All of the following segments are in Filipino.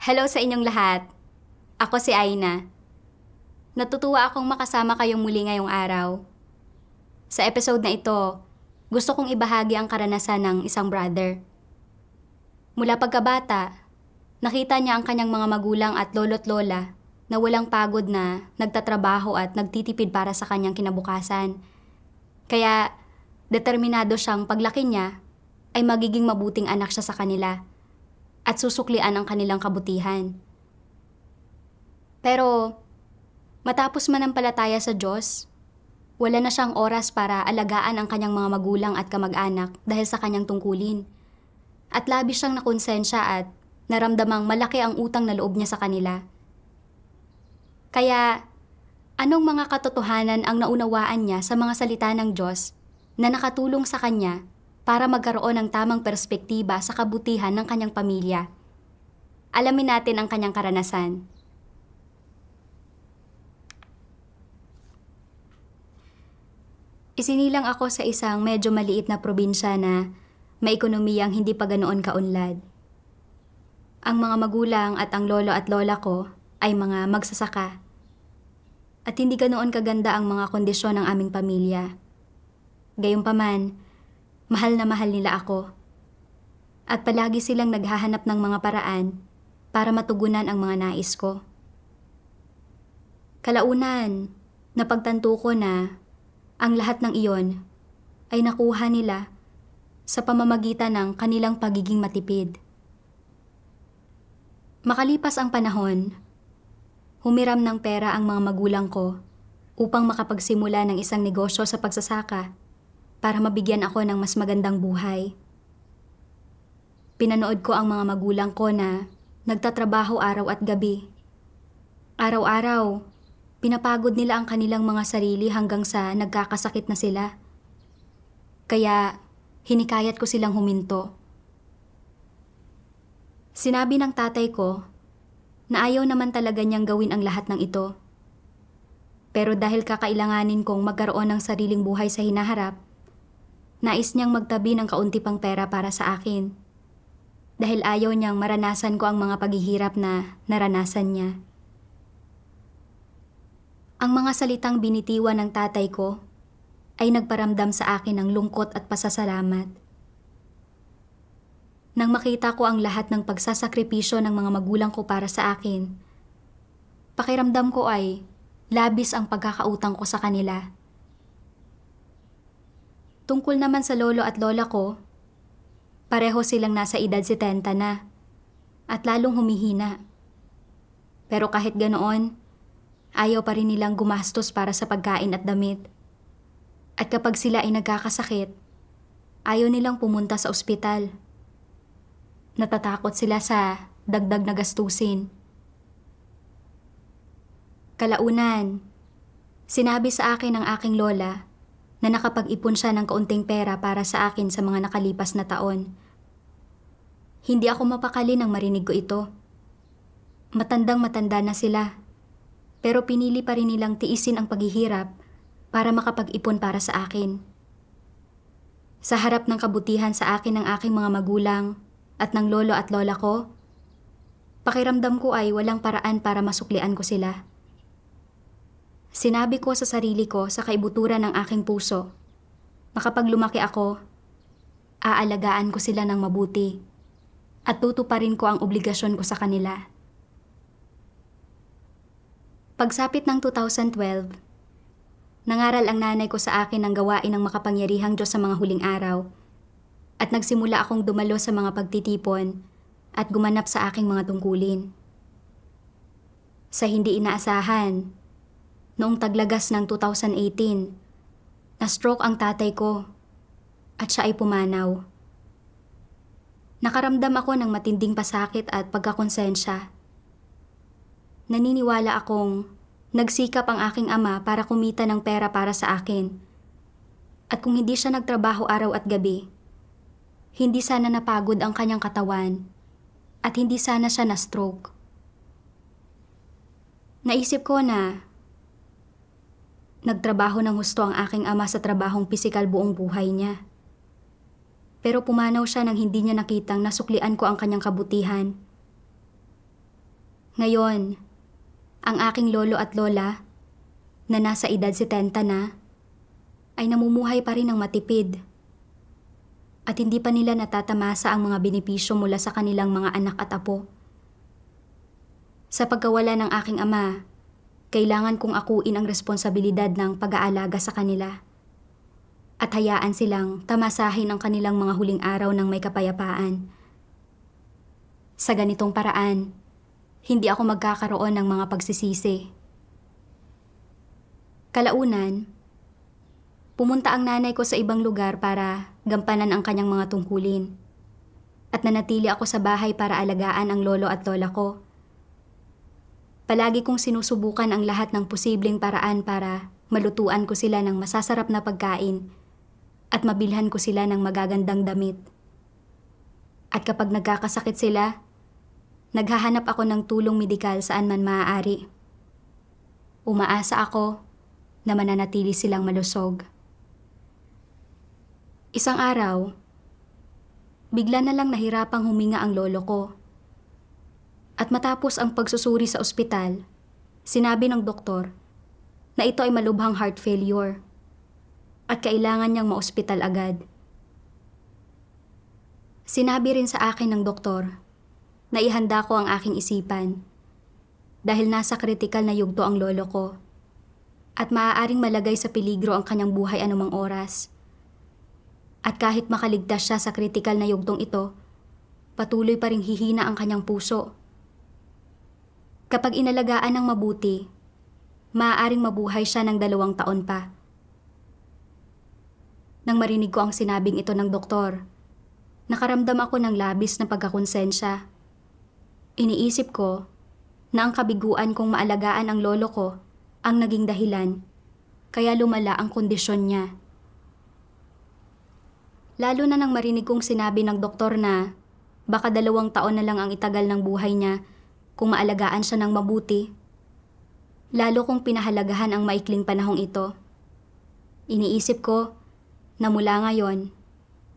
Hello sa inyong lahat. Ako si Aina. Natutuwa akong makasama kayong muli ngayong araw. Sa episode na ito, gusto kong ibahagi ang karanasan ng isang brother. Mula pagkabata, nakita niya ang kanyang mga magulang at lolo't lola na walang pagod na nagtatrabaho at nagtitipid para sa kanyang kinabukasan. Kaya determinado siyang paglaki niya ay magiging mabuting anak siya sa kanila at susuklian ang kanilang kabutihan. Pero matapos manampalataya sa Diyos, wala na siyang oras para alagaan ang kanyang mga magulang at kamag-anak dahil sa kanyang tungkulin. At labis siyang nakonsensya at naramdamang malaki ang utang na loob niya sa kanila. Kaya, anong mga katotohanan ang naunawaan niya sa mga salita ng Diyos na nakatulong sa kanya para magkaroon ng tamang perspektiba sa kabutihan ng kanyang pamilya? Alamin natin ang kanyang karanasan. Isinilang ako sa isang medyo maliit na probinsya na may ekonomiyang hindi pa ganoon kaunlad. Ang mga magulang at ang lolo at lola ko ay mga magsasaka. At hindi ganoon kaganda ang mga kondisyon ng aming pamilya. Gayunpaman, mahal na mahal nila ako. At palagi silang naghahanap ng mga paraan para matugunan ang mga nais ko. Kalaunan, napagtanto ko na ang lahat ng iyon ay nakuha nila sa pamamagitan ng kanilang pagiging matipid. Makalipas ang panahon, humiram ng pera ang mga magulang ko upang makapagsimula ng isang negosyo sa pagsasaka para mabigyan ako ng mas magandang buhay. Pinanood ko ang mga magulang ko na nagtatrabaho araw at gabi. Araw-araw, pinapagod nila ang kanilang mga sarili hanggang sa nagkakasakit na sila. Kaya, hinikayat ko silang huminto. Sinabi ng tatay ko na ayaw naman talaga niyang gawin ang lahat ng ito. Pero dahil kakailanganin kong magkaroon ng sariling buhay sa hinaharap, nais niyang magtabi ng kaunti pang pera para sa akin. Dahil ayaw niyang maranasan ko ang mga paghihirap na naranasan niya. Ang mga salitang binitiwan ng tatay ko ay nagparamdam sa akin ng lungkot at pasasalamat. Nang makita ko ang lahat ng pagsasakripisyo ng mga magulang ko para sa akin, pakiramdam ko ay labis ang pagkakautang ko sa kanila. Tungkol naman sa lolo at lola ko, pareho silang nasa edad 70 na at lalong humihina. Pero kahit ganoon, ayaw pa rin nilang gumastos para sa pagkain at damit. At kapag sila ay nagkakasakit, ayaw nilang pumunta sa ospital. Natatakot sila sa dagdag na gastusin. Kalaunan, sinabi sa akin ng aking lola na nakapag-ipon siya ng kaunting pera para sa akin sa mga nakalipas na taon. Hindi ako mapakali nang marinig ko ito. Matandang-matanda na sila. Pero pinili pa rin nilang tiisin ang paghihirap para makapag-ipon para sa akin. Sa harap ng kabutihan sa akin ng aking mga magulang at ng lolo at lola ko, pakiramdam ko ay walang paraan para masuklian ko sila. Sinabi ko sa sarili ko sa kaibuturan ng aking puso, na kapag lumaki ako, aalagaan ko sila ng mabuti at tutuparin ko ang obligasyon ko sa kanila. Pagsapit ng 2012, nangaral ang nanay ko sa akin ng gawain ng makapangyarihang Diyos sa mga huling araw at nagsimula akong dumalo sa mga pagtitipon at gumanap sa aking mga tungkulin. Sa hindi inaasahan, noong taglagas ng 2018, na-stroke ang tatay ko at siya ay pumanaw. Nakaramdam ako ng matinding pasakit at pagkakonsensya. Naniniwala akong nagsikap ang aking ama para kumita ng pera para sa akin. At kung hindi siya nagtrabaho araw at gabi, hindi sana napagod ang kanyang katawan at hindi sana siya na-stroke. Naisip ko na nagtrabaho ng husto ang aking ama sa trabahong pisikal buong buhay niya. Pero pumanaw siya nang hindi niya nakitang nasuklian ko ang kanyang kabutihan. Ngayon, ang aking lolo at lola, na nasa edad 70 na, ay namumuhay pa rin ng matipid. At hindi pa nila natatamasa ang mga benepisyo mula sa kanilang mga anak at apo. Sa pagkawala ng aking ama, kailangan kong akuin ang responsibilidad ng pag-aalaga sa kanila. At hayaan silang tamasahin ang kanilang mga huling araw ng may kapayapaan. Sa ganitong paraan, hindi ako magkakaroon ng mga pagsisisi. Kalaunan, pumunta ang nanay ko sa ibang lugar para gampanan ang kanyang mga tungkulin. At nanatili ako sa bahay para alagaan ang lolo at lola ko. Palagi kong sinusubukan ang lahat ng posibleng paraan para malutuan ko sila ng masasarap na pagkain at mabilhan ko sila ng magagandang damit. At kapag nagkakasakit sila, naghahanap ako ng tulong medikal saan man maaari. Umaasa ako na mananatili silang malusog. Isang araw, bigla na lang nahirapang huminga ang lolo ko. At matapos ang pagsusuri sa ospital, sinabi ng doktor na ito ay malubhang heart failure at kailangan niyang maospital agad. Sinabi rin sa akin ng doktor na ihanda ko ang aking isipan dahil nasa kritikal na yugto ang lolo ko at maaaring malagay sa peligro ang kanyang buhay anumang oras. At kahit makaligtas siya sa kritikal na yugtong ito, patuloy pa ring hihina ang kanyang puso. Kapag inalagaan ng mabuti, maaaring mabuhay siya ng 2 taon pa. Nang marinig ko ang sinabing ito ng doktor, nakaramdam ako ng labis na pagkakonsensya. Iniisip ko na ang kabiguan kong maalagaan ang lolo ko ang naging dahilan, kaya lumala ang kondisyon niya. Lalo na nang marinig kong sinabi ng doktor na baka 2 taon na lang ang itagal ng buhay niya kung maalagaan siya ng mabuti. Lalo kong pinahalagahan ang maikling panahong ito. Iniisip ko na mula ngayon,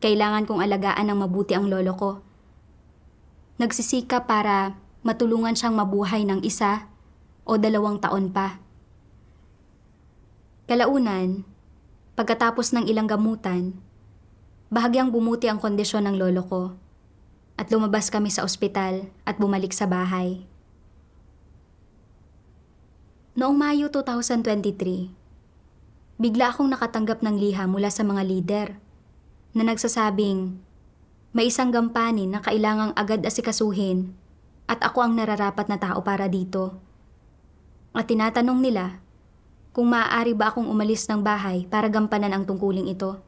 kailangan kong alagaan ng mabuti ang lolo ko. Nagsisikap para matulungan siyang mabuhay ng 1 o 2 taon pa. Kalaunan, pagkatapos ng ilang gamutan, bahagyang bumuti ang kondisyon ng lolo ko at lumabas kami sa ospital at bumalik sa bahay. Noong Mayo 2023, bigla akong nakatanggap ng liham mula sa mga lider na nagsasabing may isang gampanin na kailangang agad asikasuhin at ako ang nararapat na tao para dito. At tinatanong nila kung maaari ba akong umalis ng bahay para gampanan ang tungkuling ito.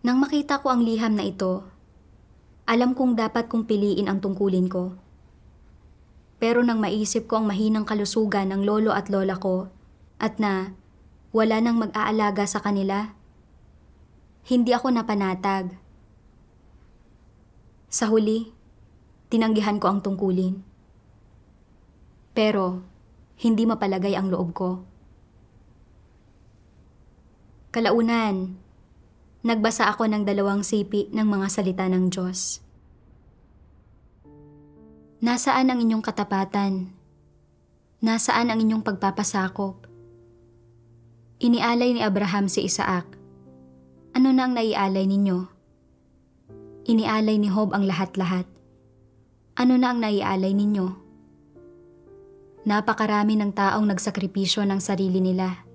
Nang makita ko ang liham na ito, alam kong dapat kong piliin ang tungkulin ko. Pero nang maisip ko ang mahinang kalusugan ng lolo at lola ko at na wala nang mag-aalaga sa kanila, hindi ako napanatag. Sa huli, tinanggihan ko ang tungkulin. Pero hindi mapalagay ang loob ko. Kalaunan, nagbasa ako ng 2 sipi ng mga salita ng Diyos. Nasaan ang inyong katapatan? Nasaan ang inyong pagpapasakop? Inialay ni Abraham si Isaac. Ano na ang naialay ninyo? Inialay ni Job ang lahat-lahat. Ano na ang naialay ninyo? Napakarami ng taong nagsakripisyo ng sarili nila.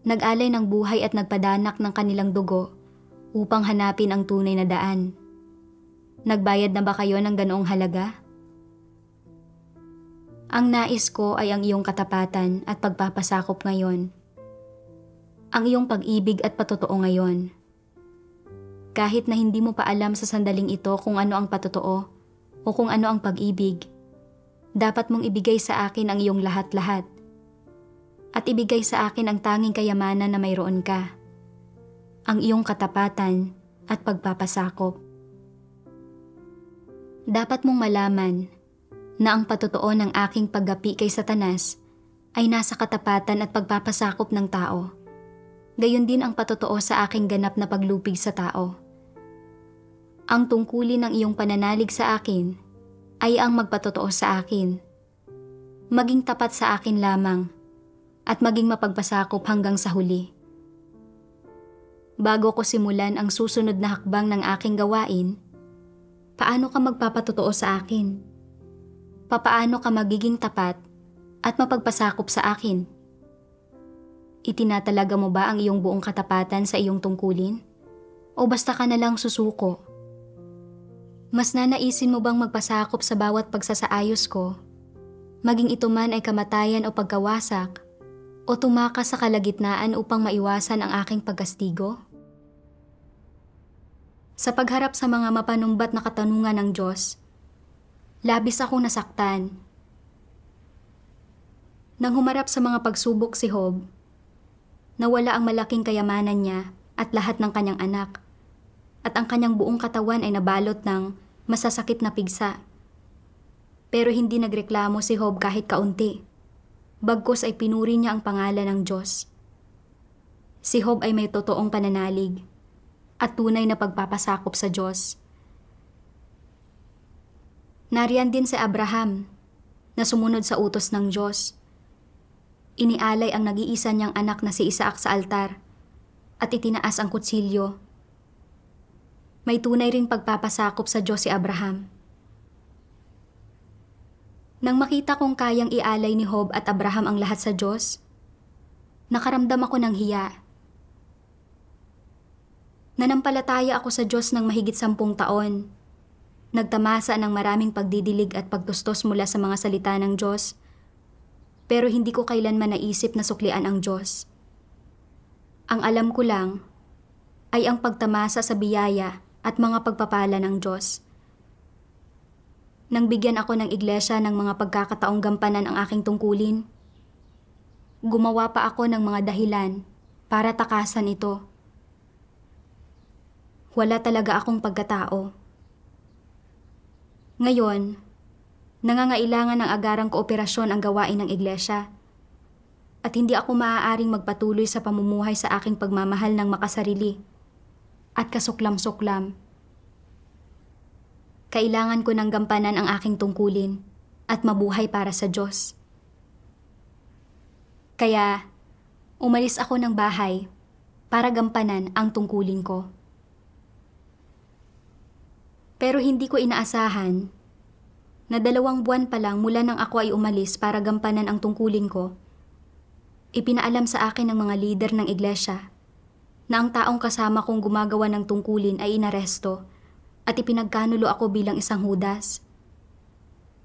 Nag-alay ng buhay at nagpadanak ng kanilang dugo upang hanapin ang tunay na daan. Nagbayad na ba kayo ng ganoong halaga? Ang nais ko ay ang iyong katapatan at pagpapasakop ngayon. Ang iyong pag-ibig at patotoo ngayon. Kahit na hindi mo pa alam sa sandaling ito kung ano ang patotoo o kung ano ang pag-ibig, dapat mong ibigay sa akin ang iyong lahat-lahat. At ibigay sa akin ang tanging kayamanan na mayroon ka. Ang iyong katapatan at pagpapasakop. Dapat mong malaman na ang patotoo ng aking paggapi kay Satanas ay nasa katapatan at pagpapasakop ng tao. Gayon din ang patotoo sa aking ganap na paglupig sa tao. Ang tungkulin ng iyong pananalig sa akin ay ang magpatotoo sa akin. Maging tapat sa akin lamang at maging mapagpasakop hanggang sa huli. Bago ko simulan ang susunod na hakbang ng aking gawain, paano ka magpapatotoo sa akin? Papaano ka magiging tapat at mapagpasakop sa akin? Itinatalaga mo ba ang iyong buong katapatan sa iyong tungkulin? O basta ka na lang susuko? Mas nanaisin mo bang magpasakop sa bawat pagsasaayos ko, maging ito man ay kamatayan o pagkawasak, o tumakas sa kalagitnaan upang maiwasan ang aking pagkastigo? Sa pagharap sa mga mapanumbat na katanungan ng Diyos, labis akong nasaktan. Nang humarap sa mga pagsubok si Job, nawala ang malaking kayamanan niya at lahat ng kanyang anak, at ang kanyang buong katawan ay nabalot ng masasakit na pigsa. Pero hindi nagreklamo si Job kahit kaunti, bagkus ay pinuri niya ang pangalan ng Diyos. Si Job ay may totoong pananalig at tunay na pagpapasakop sa Diyos. Nariyan din si Abraham na sumunod sa utos ng Diyos. Inialay ang nag-iisa niyang anak na si Isaac sa altar at itinaas ang kutsilyo. May tunay ring pagpapasakop sa Diyos si Abraham. Nang makita kong kayang ialay ni Job at Abraham ang lahat sa Diyos, nakaramdam ako ng hiya. Nanampalataya ako sa Diyos ng mahigit 10 taon. Nagtamasa ng maraming pagdidilig at pagtustos mula sa mga salita ng Diyos, pero hindi ko kailanman naisip na suklian ang Diyos. Ang alam ko lang ay ang pagtamasa sa biyaya at mga pagpapala ng Diyos. Nang bigyan ako ng iglesia ng mga pagkakataong gampanan ang aking tungkulin, gumawa pa ako ng mga dahilan para takasan ito. Wala talaga akong pagkatao. Ngayon, nangangailangan ng agarang kooperasyon ang gawain ng iglesia, at hindi ako maaaring magpatuloy sa pamumuhay sa aking pagmamahal ng makasarili at kasuklam-suklam. Kailangan ko ng gampanan ang aking tungkulin at mabuhay para sa Diyos. Kaya, umalis ako ng bahay para gampanan ang tungkulin ko. Pero hindi ko inaasahan na 2 buwan pa lang mula nang ako ay umalis para gampanan ang tungkulin ko, ipinaalam sa akin ng mga lider ng iglesia na ang taong kasama kong gumagawa ng tungkulin ay inaresto at ipinagkanulo ako bilang isang Judas.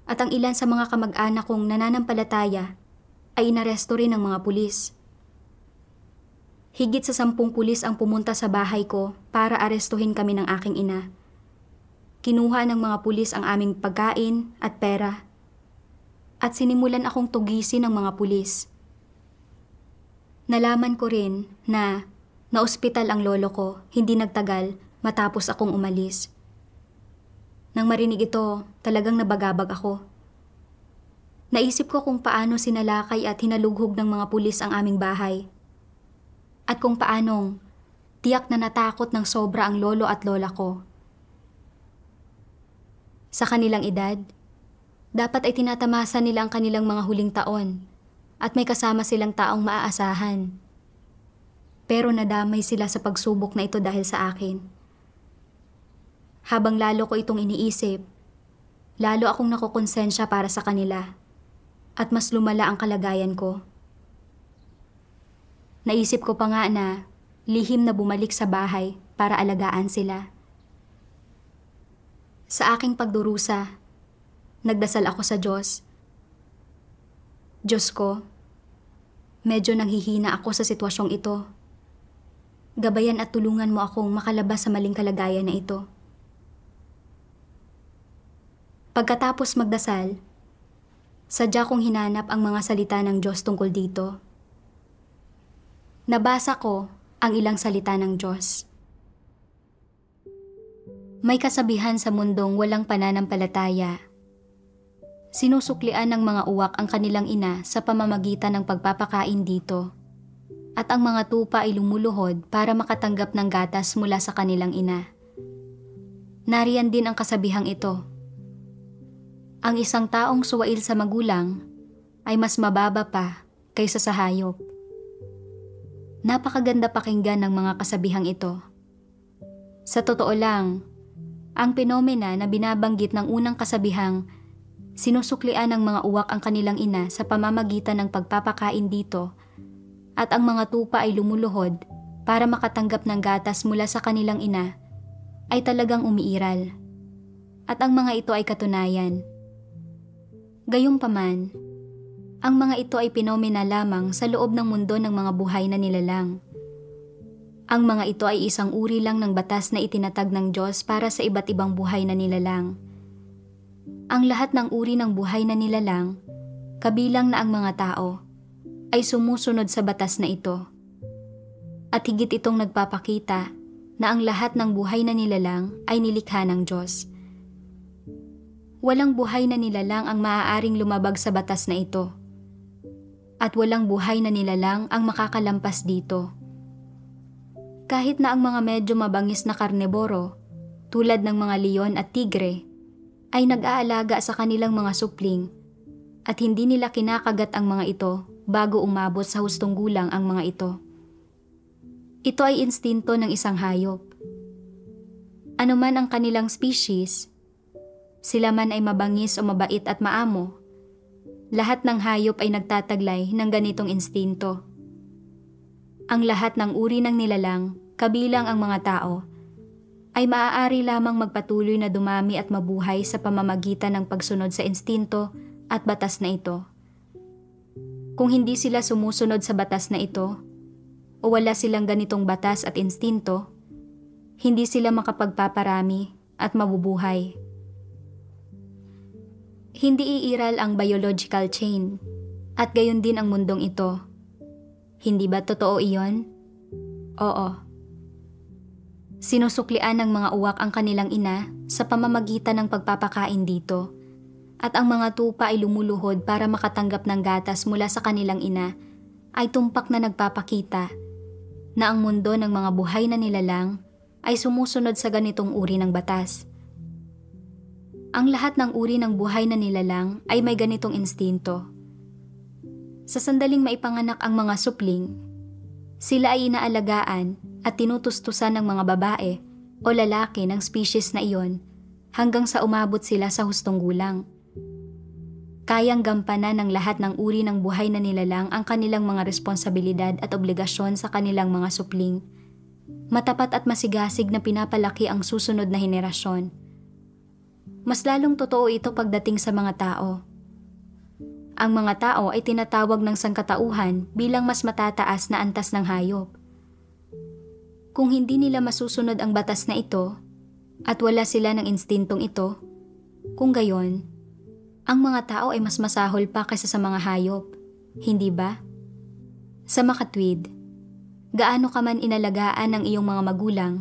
At ang ilan sa mga kamag-anak kong nananampalataya ay inaresto rin ng mga pulis. Higit sa 10 pulis ang pumunta sa bahay ko para arestuhin kami ng aking ina. Kinuha ng mga pulis ang aming pagkain at pera, at sinimulan akong tugisin ng mga pulis. Nalaman ko rin na naospital ang lolo ko hindi nagtagal matapos akong umalis. Nang marinig ito, talagang nabagabag ako. Naisip ko kung paano sinalakay at hinalughog ng mga pulis ang aming bahay. At kung paanong tiyak na natakot ng sobra ang lolo at lola ko. Sa kanilang edad, dapat ay tinatamasa nila ang kanilang mga huling taon at may kasama silang taong maaasahan. Pero nadamay sila sa pagsubok na ito dahil sa akin. Habang lalo ko itong iniisip, lalo akong nakukonsensya para sa kanila at mas lumala ang kalagayan ko. Naisip ko pa nga na lihim na bumalik sa bahay para alagaan sila. Sa aking pagdurusa, nagdasal ako sa Diyos. Diyos ko, medyo nanghihina ako sa sitwasyong ito. Gabayan at tulungan mo akong makalabas sa maling kalagayan na ito. Pagkatapos magdasal, sadya kong hinanap ang mga salita ng Diyos tungkol dito. Nabasa ko ang ilang salita ng Diyos. May kasabihan sa mundong walang pananampalataya. Sinusuklian ng mga uwak ang kanilang ina sa pamamagitan ng pagpapakain dito, at ang mga tupa ay lumuluhod para makatanggap ng gatas mula sa kanilang ina. Nariyan din ang kasabihang ito. Ang isang taong suwail sa magulang ay mas mababa pa kaysa sa hayop. Napakaganda pakinggan ng mga kasabihang ito. Sa totoo lang, ang penomena na binabanggit ng unang kasabihang sinusuklian ng mga uwak ang kanilang ina sa pamamagitan ng pagpapakain dito at ang mga tupa ay lumuluhod para makatanggap ng gatas mula sa kanilang ina ay talagang umiiral. At ang mga ito ay katunayan. Gayunpaman, ang mga ito ay penomena lamang sa loob ng mundo ng mga buhay na nilalang. Ang mga ito ay isang uri lang ng batas na itinatag ng Diyos para sa iba't ibang buhay na nilalang. Ang lahat ng uri ng buhay na nilalang, kabilang na ang mga tao, ay sumusunod sa batas na ito. At higit itong nagpapakita na ang lahat ng buhay na nilalang ay nilikha ng Diyos. Walang buhay na nilalang ang maaaring lumabag sa batas na ito. At walang buhay na nilalang ang makakalampas dito. Kahit na ang mga medyo mabangis na karneboro, tulad ng mga leon at tigre, ay nag-aalaga sa kanilang mga supling at hindi nila kinakagat ang mga ito bago umabot sa hustong gulang ang mga ito. Ito ay instinto ng isang hayop. Ano man ang kanilang species, sila man ay mabangis o mabait at maamo, lahat ng hayop ay nagtataglay ng ganitong instinto. Ang lahat ng uri ng nilalang, kabilang ang mga tao, ay maaari lamang magpatuloy na dumami at mabuhay sa pamamagitan ng pagsunod sa instinto at batas na ito. Kung hindi sila sumusunod sa batas na ito, o wala silang ganitong batas at instinto, hindi sila makapagpaparami at mabubuhay. Hindi iiral ang biological chain at gayon din ang mundong ito. Hindi ba totoo iyon? Oo. Sinusuklian ng mga uwak ang kanilang ina sa pamamagitan ng pagpapakain dito at ang mga tupa ay lumuluhod para makatanggap ng gatas mula sa kanilang ina ay tumpak na nagpapakita na ang mundo ng mga buhay na nilalang ay sumusunod sa ganitong uri ng batas. Ang lahat ng uri ng buhay na nilalang ay may ganitong instinto. Sa sandaling maipanganak ang mga supling, sila ay inaalagaan at tinutustusan ng mga babae o lalaki ng species na iyon hanggang sa umabot sila sa hustong gulang. Kayang gampanan ng lahat ng uri ng buhay na nilalang ang kanilang mga responsibilidad at obligasyon sa kanilang mga supling. Matapat at masigasig na pinapalaki ang susunod na henerasyon. Mas lalong totoo ito pagdating sa mga tao. Ang mga tao ay tinatawag ng sangkatauhan bilang mas matataas na antas ng hayop. Kung hindi nila masusunod ang batas na ito, at wala sila ng instintong ito, kung gayon, ang mga tao ay mas masahol pa kaysa sa mga hayop, hindi ba? Sa makatwid, gaano ka man inalagaan ng iyong mga magulang,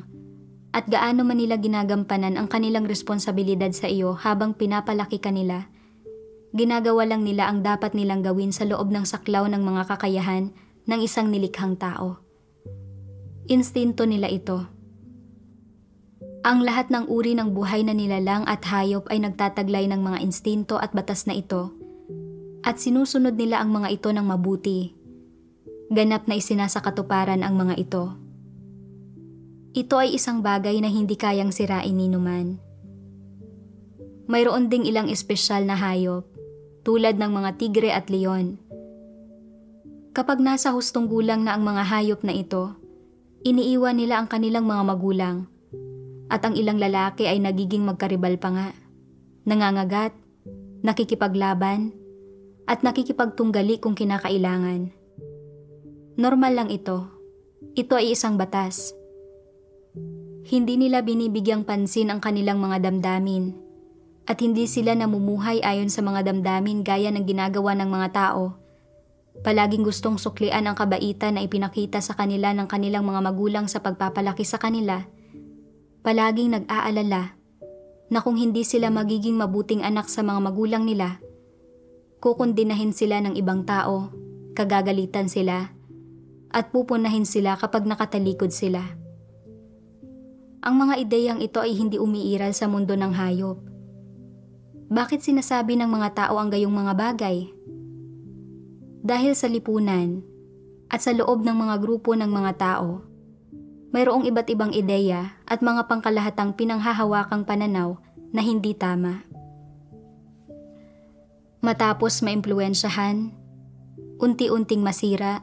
at gaano man nila ginagampanan ang kanilang responsibilidad sa iyo habang pinapalaki ka nila, ginagawa lang nila ang dapat nilang gawin sa loob ng saklaw ng mga kakayahan ng isang nilikhang tao. Instinto nila ito. Ang lahat ng uri ng buhay na nilalang at hayop ay nagtataglay ng mga instinto at batas na ito, at sinusunod nila ang mga ito ng mabuti. Ganap na isinasakatuparan ang mga ito. Ito ay isang bagay na hindi kayang sirain ni numan. Mayroon ding ilang espesyal na hayop, tulad ng mga tigre at leon. Kapag nasa hustong gulang na ang mga hayop na ito, iniiwan nila ang kanilang mga magulang, at ang ilang lalaki ay nagiging magkaribal pa nga, nangangagat, nakikipaglaban, at nakikipagtunggali kung kinakailangan. Normal lang ito. Ito ay isang batas. Hindi nila binibigyang pansin ang kanilang mga damdamin at hindi sila namumuhay ayon sa mga damdamin gaya ng ginagawa ng mga tao. Palaging gustong suklian ang kabaitan na ipinakita sa kanila ng kanilang mga magulang sa pagpapalaki sa kanila. Palaging nag-aalala na kung hindi sila magiging mabuting anak sa mga magulang nila, kukundinahin sila ng ibang tao, kagagalitan sila, at pupunahin sila kapag nakatalikod sila. Ang mga ideyang ito ay hindi umiiral sa mundo ng hayop. Bakit sinasabi ng mga tao ang gayong mga bagay? Dahil sa lipunan at sa loob ng mga grupo ng mga tao, mayroong iba't ibang ideya at mga pangkalahatang pinanghahawakang pananaw na hindi tama. Matapos maimpluwensyahan, unti-unting masira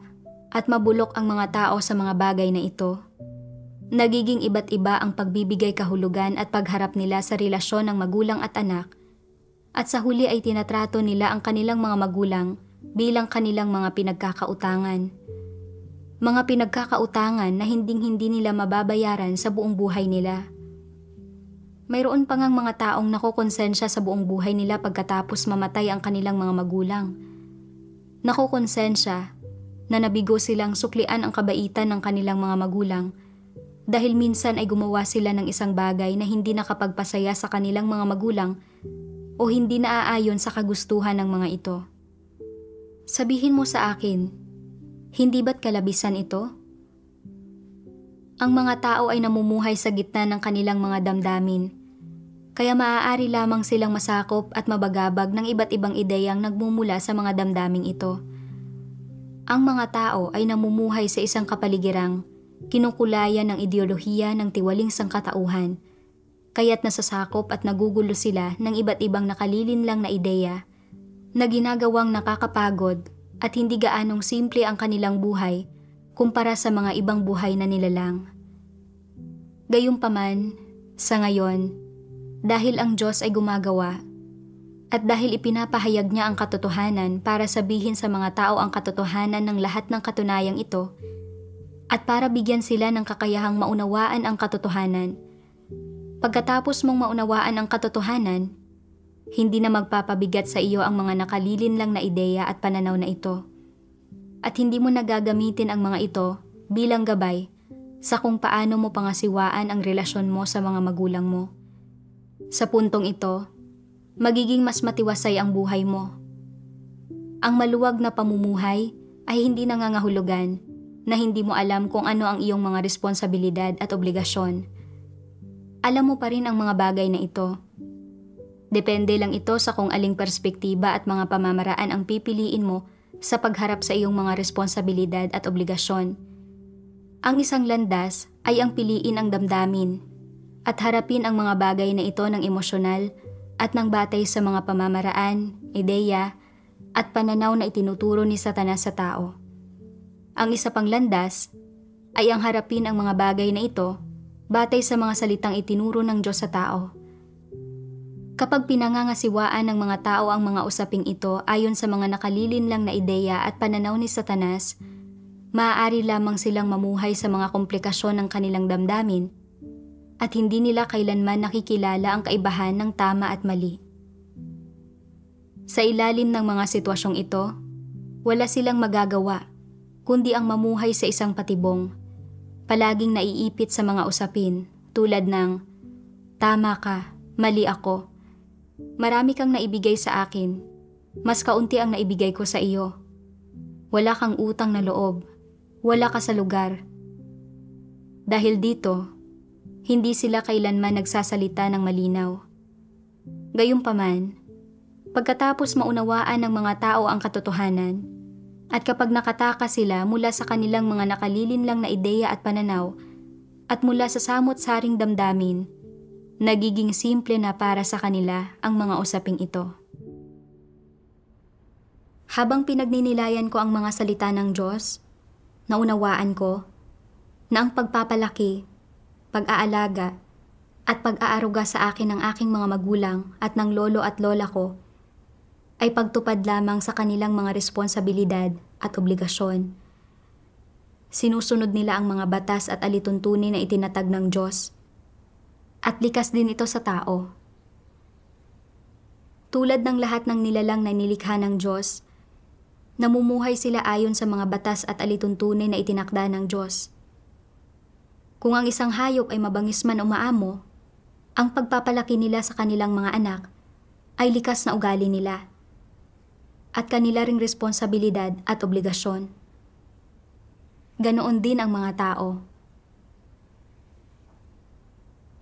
at mabulok ang mga tao sa mga bagay na ito, nagiging iba't iba ang pagbibigay kahulugan at pagharap nila sa relasyon ng magulang at anak, at sa huli ay tinatrato nila ang kanilang mga magulang bilang kanilang mga pinagkakautangan. Mga pinagkakautangan na hinding-hindi nila mababayaran sa buong buhay nila. Mayroon pa ngang mga taong nakukonsensya sa buong buhay nila pagkatapos mamatay ang kanilang mga magulang. Nakukonsensya na nabigo silang suklian ang kabaitan ng kanilang mga magulang dahil minsan ay gumawa sila ng isang bagay na hindi nakapagpasaya sa kanilang mga magulang o hindi naaayon sa kagustuhan ng mga ito. Sabihin mo sa akin, hindi ba't kalabisan ito? Ang mga tao ay namumuhay sa gitna ng kanilang mga damdamin, kaya maaari lamang silang masakop at mabagabag ng iba't ibang ideyang nagmumula sa mga damdaming ito. Ang mga tao ay namumuhay sa isang kapaligirang kinukulayan ng ideolohiya ng tiwaling sangkatauhan, kaya't nasasakop at nagugulo sila ng iba't ibang nakalilinlang na ideya na ginagawang nakakapagod at hindi gaanong simple ang kanilang buhay kumpara sa mga ibang buhay na nilalang. Gayunpaman, sa ngayon, dahil ang Diyos ay gumagawa at dahil ipinapahayag niya ang katotohanan para sabihin sa mga tao ang katotohanan ng lahat ng katunayang ito at para bigyan sila ng kakayahang maunawaan ang katotohanan, pagkatapos mong maunawaan ang katotohanan, hindi na magpapabigat sa iyo ang mga nakalilinlang na ideya at pananaw na ito. At hindi mo nagagamitin ang mga ito bilang gabay sa kung paano mo pangasiwaan ang relasyon mo sa mga magulang mo. Sa puntong ito, magiging mas matiwasay ang buhay mo. Ang maluwag na pamumuhay ay hindi nangangahulugan na hindi mo alam kung ano ang iyong mga responsibilidad at obligasyon. Alam mo pa rin ang mga bagay na ito. Depende lang ito sa kung aling perspektiba at mga pamamaraan ang pipiliin mo sa pagharap sa iyong mga responsibilidad at obligasyon. Ang isang landas ay ang piliin ang damdamin at harapin ang mga bagay na ito ng emosyonal at ng batay sa mga pamamaraan, ideya, at pananaw na itinuturo ni Satanas sa tao. Ang isa pang landas ay ang harapin ang mga bagay na ito batay sa mga salitang itinuro ng Diyos sa tao. Kapag pinangangasiwaan ng mga tao ang mga usaping ito ayon sa mga nakalilinlang na ideya at pananaw ni Satanas, maaari lamang silang mamuhay sa mga komplikasyon ng kanilang damdamin at hindi nila kailanman nakikilala ang kaibahan ng tama at mali. Sa ilalim ng mga sitwasyong ito, wala silang magagawa kundi ang mamuhay sa isang patibong, palaging naiipit sa mga usapin tulad ng, "Tama ka, mali ako. Marami kang naibigay sa akin, mas kaunti ang naibigay ko sa iyo. Wala kang utang na loob, wala ka sa lugar." Dahil dito, hindi sila kailanman nagsasalita ng malinaw. Gayunpaman, pagkatapos maunawaan ng mga tao ang katotohanan, at kapag nakataka sila mula sa kanilang mga nakalilinlang na ideya at pananaw, at mula sa samot-saring damdamin, nagiging simple na para sa kanila ang mga usaping ito. Habang pinagninilayan ko ang mga salita ng Diyos, naunawaan ko na ang pagpapalaki, pag-aalaga, at pag-aaruga sa akin ng aking mga magulang at ng lolo at lola ko ay pagtupad lamang sa kanilang mga responsibilidad at obligasyon. Sinusunod nila ang mga batas at alituntunin na itinatag ng Diyos. At likas din ito sa tao. Tulad ng lahat ng nilalang na nilikha ng Diyos, namumuhay sila ayon sa mga batas at alituntunin na itinakda ng Diyos. Kung ang isang hayop ay mabangis man o maamo, ang pagpapalaki nila sa kanilang mga anak ay likas na ugali nila at kanila ring responsibilidad at obligasyon. Ganoon din ang mga tao.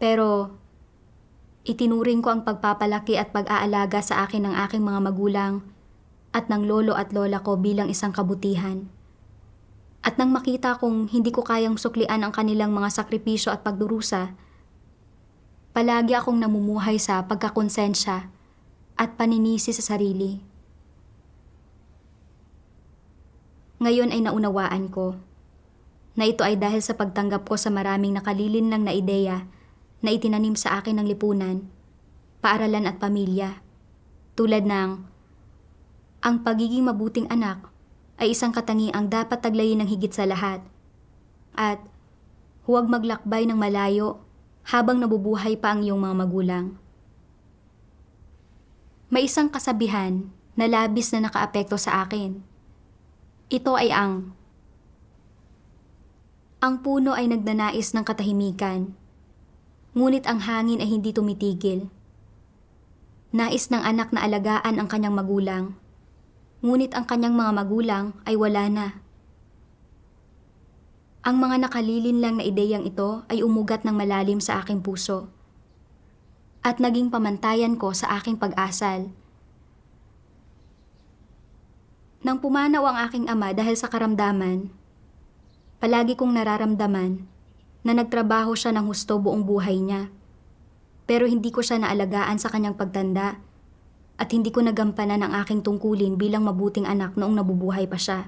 Pero, Itinuring ko ang pagpapalaki at pag-aalaga sa akin ng aking mga magulang at ng lolo at lola ko bilang isang kabutihan. At nang makita kong hindi ko kayang suklian ang kanilang mga sakripisyo at pagdurusa, palagi akong namumuhay sa pagkakonsensya at paninisi sa sarili. Ngayon ay naunawaan ko na ito ay dahil sa pagtanggap ko sa maraming nakalilinlang na ideya na itinanim sa akin ng lipunan, paaralan at pamilya, tulad ng ang pagiging mabuting anak ay isang katangiang dapat taglayin ng higit sa lahat, at huwag maglakbay ng malayo habang nabubuhay pa ang iyong mga magulang. May isang kasabihan na labis na nakaapekto sa akin. Ito ay ang puno ay nagnanais ng katahimikan, ngunit ang hangin ay hindi tumitigil. Nais ng anak na alagaan ang kanyang magulang, ngunit ang kanyang mga magulang ay wala na. Ang mga nakalilin lang na ideyang ito ay umugat ng malalim sa aking puso at naging pamantayan ko sa aking pag-asal. Nang pumanaw ang aking ama dahil sa karamdaman, palagi kong nararamdaman na nagtrabaho siya ng husto buong buhay niya, pero hindi ko siya naalagaan sa kanyang pagtanda at hindi ko nagampanan ang aking tungkulin bilang mabuting anak noong nabubuhay pa siya.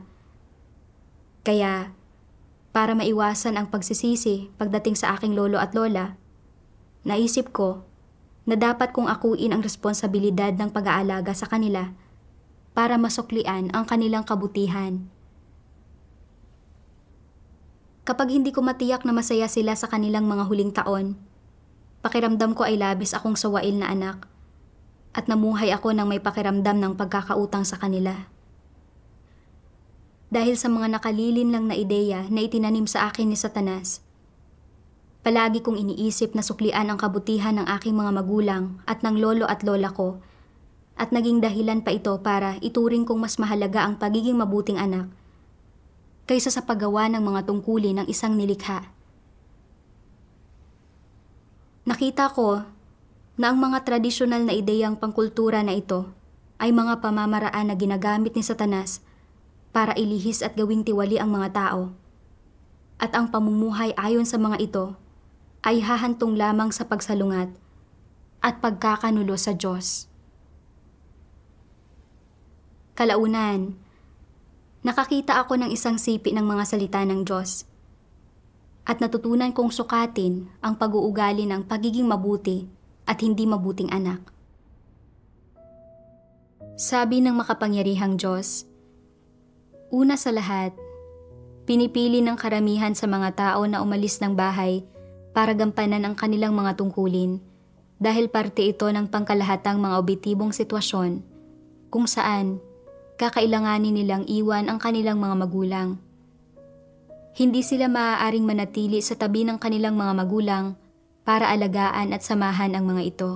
Kaya, para maiwasan ang pagsisisi pagdating sa aking lolo at lola, naisip ko na dapat kong akuin ang responsibilidad ng pag-aalaga sa kanila para masuklian ang kanilang kabutihan. Kapag hindi ko matiyak na masaya sila sa kanilang mga huling taon, pakiramdam ko ay labis akong sawail na anak at namuhay ako ng may pakiramdam ng pagkakautang sa kanila. Dahil sa mga nakalilin lang na ideya na itinanim sa akin ni Satanas, palagi kong iniisip na suklian ang kabutihan ng aking mga magulang at ng lolo at lola ko, at naging dahilan pa ito para ituring kong mas mahalaga ang pagiging mabuting anak kaysa sa paggawa ng mga tungkulin ng isang nilikha. Nakita ko na ang mga tradisyonal na ideyang pangkultura na ito ay mga pamamaraan na ginagamit ni Satanas para ilihis at gawing tiwali ang mga tao, at ang pamumuhay ayon sa mga ito ay hahantong lamang sa pagsalungat at pagkakanulo sa Diyos. Kalaunan, nakakita ako ng isang sipi ng mga salita ng Diyos at natutunan kong sukatin ang pag-uugali ng pagiging mabuti at hindi mabuting anak. Sabi ng makapangyarihang Diyos, una sa lahat, pinipili ng karamihan sa mga tao na umalis ng bahay para gampanan ang kanilang mga tungkulin dahil parte ito ng pangkalahatang mga objektibong sitwasyon kung saan kakailanganin nilang iwan ang kanilang mga magulang. Hindi sila maaaring manatili sa tabi ng kanilang mga magulang para alagaan at samahan ang mga ito.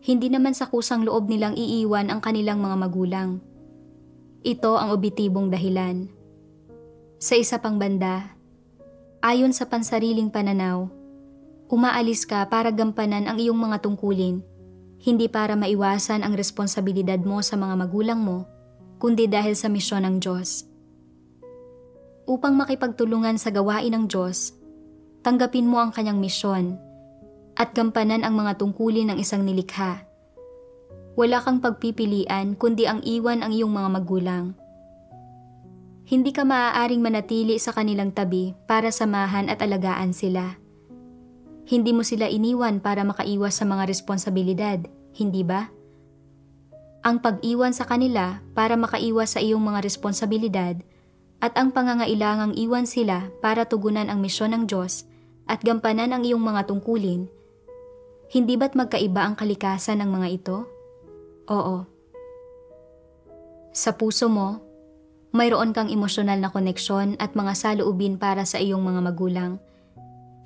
Hindi naman sa kusang loob nilang iiwan ang kanilang mga magulang. Ito ang objektibong dahilan. Sa isa pang banda, ayon sa pansariling pananaw, umaalis ka para gampanan ang iyong mga tungkulin, hindi para maiwasan ang responsibilidad mo sa mga magulang mo, kundi dahil sa misyon ng Diyos. Upang makipagtulungan sa gawain ng Diyos, tanggapin mo ang kanyang misyon at gampanan ang mga tungkulin ng isang nilikha. Wala kang pagpipilian kundi ang iwan ang iyong mga magulang. Hindi ka maaaring manatili sa kanilang tabi para samahan at alagaan sila. Hindi mo sila iniwan para makaiwas sa mga responsibilidad, hindi ba? Ang pag-iwan sa kanila para makaiwas sa iyong mga responsibilidad at ang pangangailangang iwan sila para tugunan ang misyon ng Diyos at gampanan ang iyong mga tungkulin, hindi ba't magkaiba ang kalikasan ng mga ito? Oo. Sa puso mo, mayroon kang emosyonal na koneksyon at mga saloobin para sa iyong mga magulang.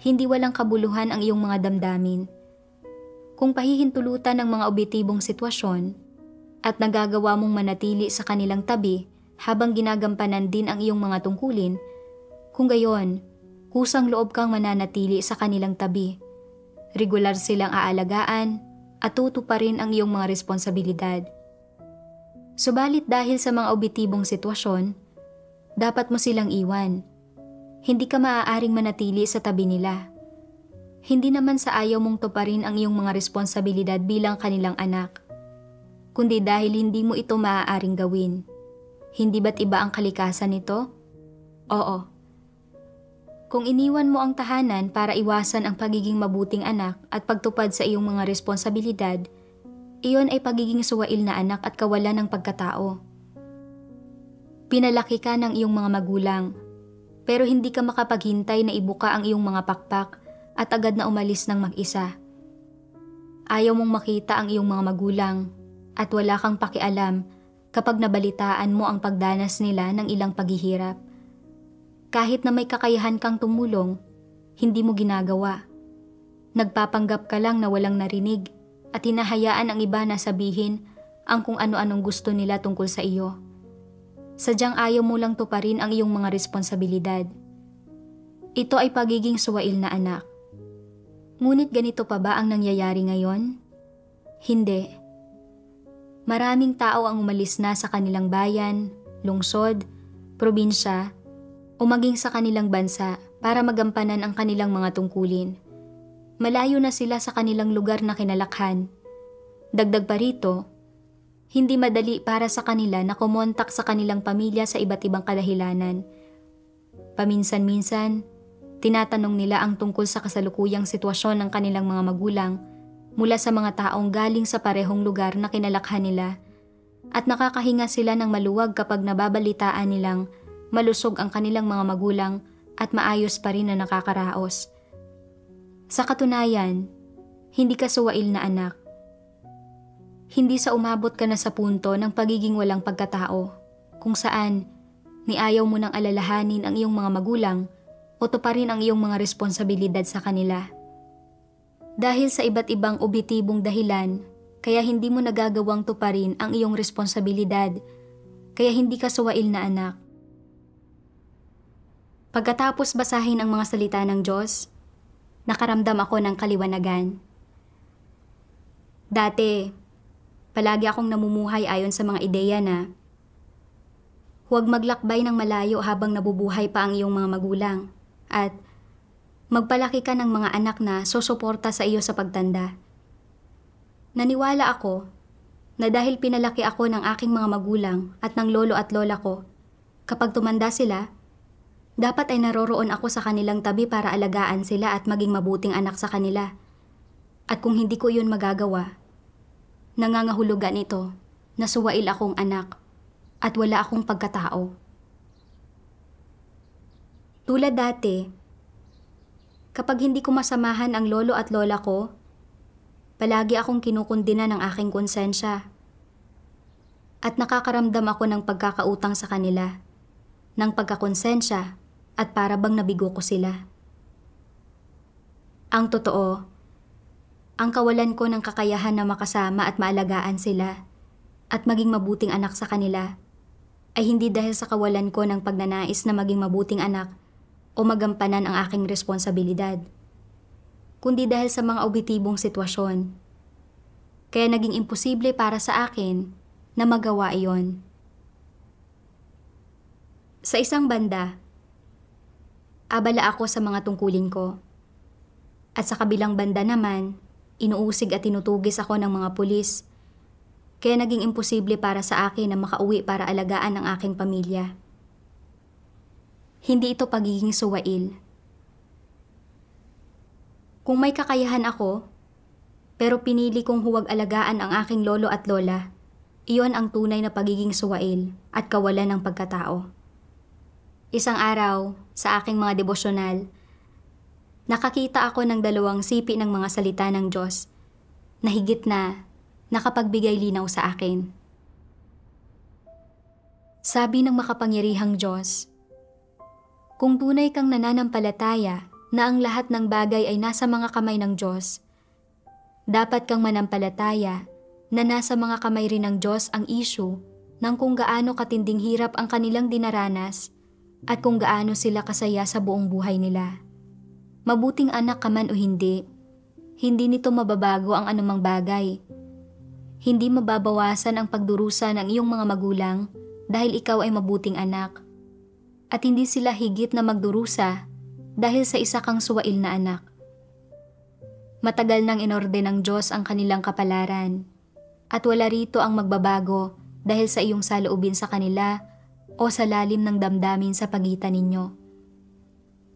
Hindi walang kabuluhan ang iyong mga damdamin. Kung pahihintulutan ng mga objektibong sitwasyon at nagagawa mong manatili sa kanilang tabi habang ginagampanan din ang iyong mga tungkulin, kung gayon, kusang loob kang mananatili sa kanilang tabi regular silang aalagaan at tutuparin ang iyong mga responsibilidad. Subalit dahil sa mga objetibong sitwasyon, dapat mo silang iwan. Hindi ka maaaring manatili sa tabi nila. Hindi naman sa ayaw mong tuparin ang iyong mga responsibilidad bilang kanilang anak, kundi dahil hindi mo ito maaaring gawin. Hindi ba't iba ang kalikasan nito? Oo. Kung iniwan mo ang tahanan para iwasan ang pagiging mabuting anak at pagtupad sa iyong mga responsibilidad, iyon ay pagiging suwail na anak at kawalan ng pagkatao. Pinalaki ka ng iyong mga magulang, pero hindi ka makapaghintay na ibuka ang iyong mga pakpak at agad na umalis ng mag-isa. Ayaw mong makita ang iyong mga magulang at wala kang pakialam kapag nabalitaan mo ang pagdanas nila ng ilang paghihirap. Kahit na may kakayahan kang tumulong, hindi mo ginagawa. Nagpapanggap ka lang na walang narinig at hinahayaan ang iba na sabihin ang kung ano-anong gusto nila tungkol sa iyo. Sadyang ayaw mo lang tuparin ang iyong mga responsibilidad. Ito ay pagiging suwail na anak. Ngunit ganito pa ba ang nangyayari ngayon? Hindi. Maraming tao ang umalis na sa kanilang bayan, lungsod, probinsya, o maging sa kanilang bansa para magampanan ang kanilang mga tungkulin. Malayo na sila sa kanilang lugar na kinalakhan. Dagdag pa rito, hindi madali para sa kanila na kumontak sa kanilang pamilya sa iba't ibang kadahilanan. Paminsan-minsan, tinatanong nila ang tungkol sa kasalukuyang sitwasyon ng kanilang mga magulang mula sa mga taong galing sa parehong lugar na kinalakhan nila, at nakakahinga sila ng maluwag kapag nababalitaan nilang malusog ang kanilang mga magulang at maayos pa rin na nakakaraos. Sa katunayan, hindi ka suwail na anak. Hindi sa umabot ka na sa punto ng pagiging walang pagkatao, kung saan niayaw mo nang alalahanin ang iyong mga magulang o tuparin ang iyong mga responsibilidad sa kanila. Dahil sa iba't ibang objetibong dahilan, kaya hindi mo nagagawang tuparin ang iyong responsibilidad, kaya hindi ka suwail na anak. Pagkatapos basahin ang mga salita ng Diyos, nakaramdam ako ng kaliwanagan. Dati, palagi akong namumuhay ayon sa mga ideya na huwag maglakbay ng malayo habang nabubuhay pa ang iyong mga magulang at magpalaki ka ng mga anak na susuporta sa iyo sa pagtanda. Naniwala ako na dahil pinalaki ako ng aking mga magulang at ng lolo at lola ko, kapag tumanda sila, dapat ay naroroon ako sa kanilang tabi para alagaan sila at maging mabuting anak sa kanila. At kung hindi ko iyon magagawa, nangangahulugan ito na suwail akong anak at wala akong pagkatao. Tulad dati, kapag hindi ko masamahan ang lolo at lola ko, palagi akong kinukundina ng aking konsensya. At nakakaramdam ako ng pagkakautang sa kanila, ng pagkakonsensya at para bang nabigo ko sila. Ang totoo, ang kawalan ko ng kakayahan na makasama at maalagaan sila at maging mabuting anak sa kanila ay hindi dahil sa kawalan ko ng pagnanais na maging mabuting anak o magampanan ang aking responsibilidad, kundi dahil sa mga objetibong sitwasyon. Kaya naging imposible para sa akin na magawa iyon. Sa isang banda, abala ako sa mga tungkulin ko. At sa kabilang banda naman, inuusig at tinutugis ako ng mga pulis. Kaya naging imposible para sa akin na makauwi para alagaan ang aking pamilya. Hindi ito pagiging suwail. Kung may kakayahan ako, pero pinili kong huwag alagaan ang aking lolo at lola, iyon ang tunay na pagiging suwail at kawalan ng pagkatao. Isang araw, sa aking mga devosyonal, nakakita ako ng dalawang sipi ng mga salita ng Diyos na higit na nakapagbigay linaw sa akin. Sabi ng makapangyarihang Diyos, kung tunay kang nananampalataya na ang lahat ng bagay ay nasa mga kamay ng Diyos, dapat kang manampalataya na nasa mga kamay rin ng Diyos ang issue ng kung gaano katinding hirap ang kanilang dinaranas at kung gaano sila kasaya sa buong buhay nila. Mabuting anak ka man o hindi, Hindi nito mababago ang anumang bagay. Hindi mababawasan ang pagdurusa ng iyong mga magulang dahil ikaw ay mabuting anak. At hindi sila higit na magdurusa dahil sa isa kang suwail na anak. Matagal nang inorde ng Diyos ang kanilang kapalaran at wala rito ang magbabago dahil sa iyong saloobin sa kanila o sa lalim ng damdamin sa pagitan ninyo.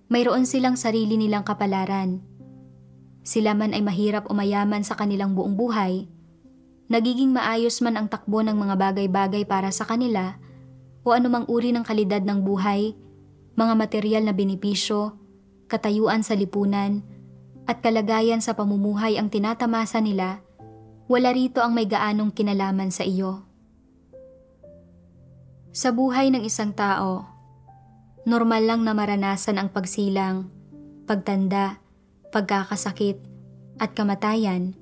Mayroon silang sarili nilang kapalaran. Sila man ay mahirap o mayaman sa kanilang buong buhay, nagiging maayos man ang takbo ng mga bagay-bagay para sa kanila o anumang uri ng kalidad ng buhay, mga materyal na benepisyo, katayuan sa lipunan, at kalagayan sa pamumuhay ang tinatamasa nila, wala rito ang may gaanong kinalaman sa iyo. Sa buhay ng isang tao, normal lang na maranasan ang pagsilang, pagtanda, pagkakasakit, at kamatayan,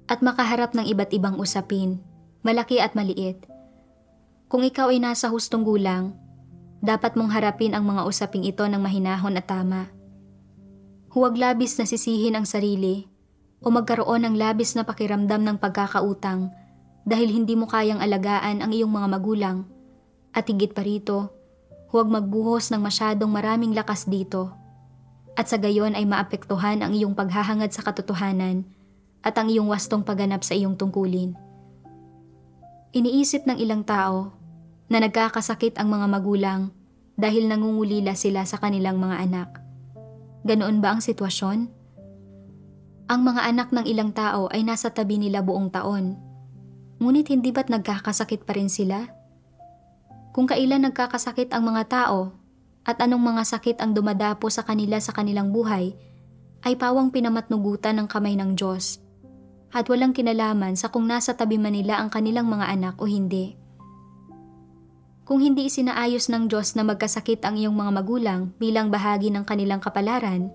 at makaharap ng iba't ibang usapin, malaki at maliit. Kung ikaw ay nasa hustong gulang, dapat mong harapin ang mga usaping ito ng mahinahon at tama. Huwag labis na sisihin ang sarili o magkaroon ng labis na pakiramdam ng pagkakautang dahil hindi mo kayang alagaan ang iyong mga magulang. At higit pa rito, huwag magbuhos ng masyadong maraming lakas dito. At sa gayon ay maapektuhan ang iyong paghahangad sa katotohanan at ang iyong wastong pagganap sa iyong tungkulin. Iniisip ng ilang tao na nagkakasakit ang mga magulang dahil nangungulila sila sa kanilang mga anak. Ganoon ba ang sitwasyon? Ang mga anak ng ilang tao ay nasa tabi nila buong taon. Ngunit hindi ba't nagkakasakit pa rin sila? Kung kailan nagkakasakit ang mga tao at anong mga sakit ang dumadapo sa kanila sa kanilang buhay, ay pawang pinamatnugutan ng kamay ng Diyos at walang kinalaman sa kung nasa tabi man nila ang kanilang mga anak o hindi. Kung hindi isinaayos ng Diyos na magkasakit ang iyong mga magulang bilang bahagi ng kanilang kapalaran,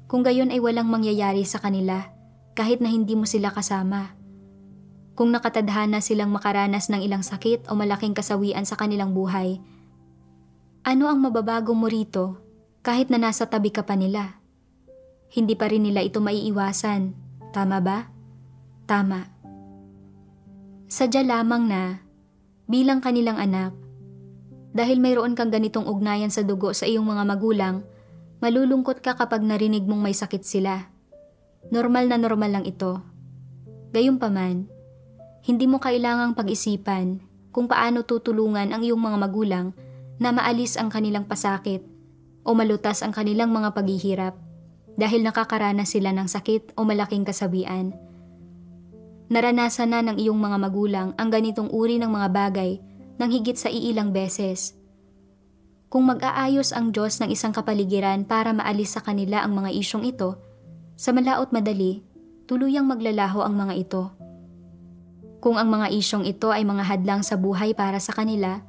kung gayon ay walang mangyayari sa kanila kahit na hindi mo sila kasama. Kung nakatadhana silang makaranas ng ilang sakit o malaking kasawian sa kanilang buhay, ano ang mababago mo rito kahit na nasa tabi ka pa nila? Hindi pa rin nila ito maiiwasan, tama ba? Tama. Sadya lamang na, bilang kanilang anak, dahil mayroon kang ganitong ugnayan sa dugo sa iyong mga magulang, malulungkot ka kapag narinig mong may sakit sila. Normal na normal lang ito. Gayunpaman, hindi mo kailangang pag-isipan kung paano tutulungan ang iyong mga magulang na maalis ang kanilang pasakit o malutas ang kanilang mga paghihirap dahil nakakaranas sila ng sakit o malaking kasawian. Naranasan na ng iyong mga magulang ang ganitong uri ng mga bagay ng higit sa iilang beses. Kung mag-aayos ang Diyos ng isang kapaligiran para maalis sa kanila ang mga isyong ito, sa malaot madali, tuluyang maglalaho ang mga ito. Kung ang mga isyong ito ay mga hadlang sa buhay para sa kanila